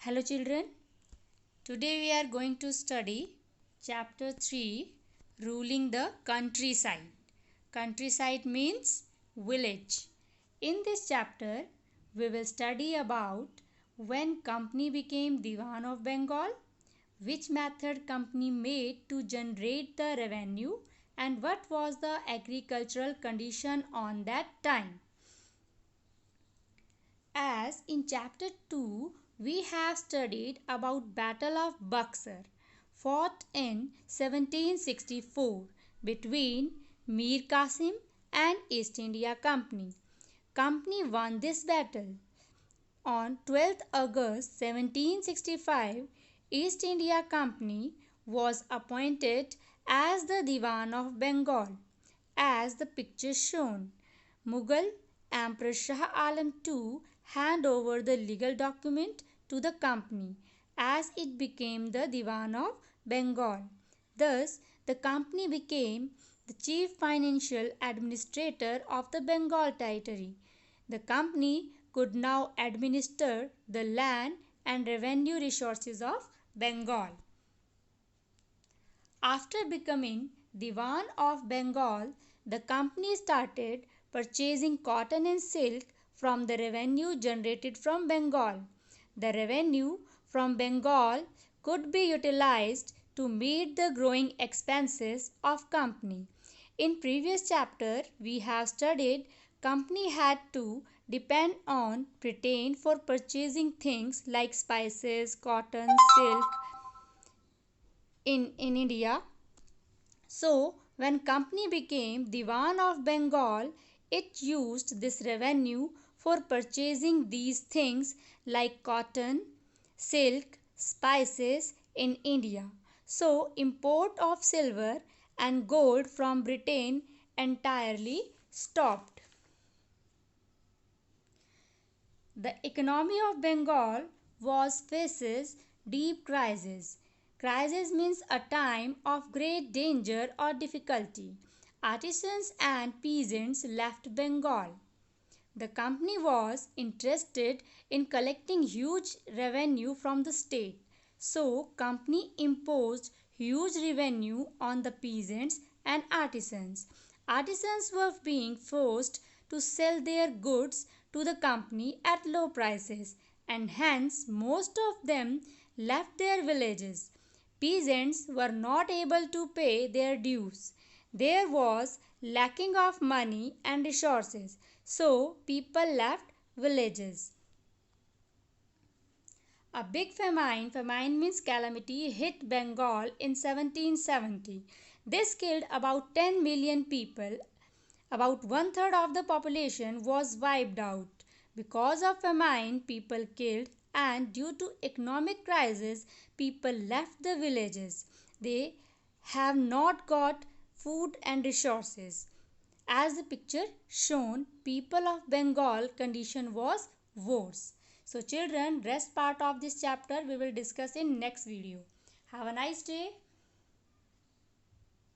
Hello children, today we are going to study chapter 3, ruling the countryside. Countryside means village. In this chapter we will study about when company became Diwan of Bengal, which method company made to generate the revenue, and what was the agricultural condition on that time. As in chapter 2 we have studied about Battle of Buxar, fought in 1764 between Mir Qasim and East India Company. Company won this battle. On 12th August 1765, East India Company was appointed as the Diwan of Bengal, as the picture shown. Mughal Emperor Shah Alam II handed over the legal document to the company as it became the Diwan of Bengal. Thus, the company became the chief financial administrator of the Bengal territory. The company could now administer the land and revenue resources of Bengal. After becoming Diwan of Bengal, the company started purchasing cotton and silk from the revenue generated from Bengal. The revenue from Bengal could be utilized to meet the growing expenses of company. In previous chapter, we have studied company had to depend on Britain for purchasing things like spices, cotton, silk in India. So, when company became Diwan of Bengal, it used this revenue for purchasing these things like cotton, silk, spices in India. So, import of silver and gold from Britain entirely stopped. The economy of Bengal faces deep crisis. Crisis means a time of great danger or difficulty. Artisans and peasants left Bengal. The company was interested in collecting huge revenue from the state. So, company imposed huge revenue on the peasants and artisans. Artisans were being forced to sell their goods to the company at low prices, and hence most of them left their villages. Peasants were not able to pay their dues. There was lacking of money and resources, so people left villages. A big famine means calamity, hit Bengal in 1770. This killed about 10 million people. About one third of the population was wiped out. Because of famine, people killed, and due to economic crisis, people left the villages. They have not got food and resources. As the picture shown, people of Bengal condition was worse. So children, rest part of this chapter we will discuss in next video. Have a nice day.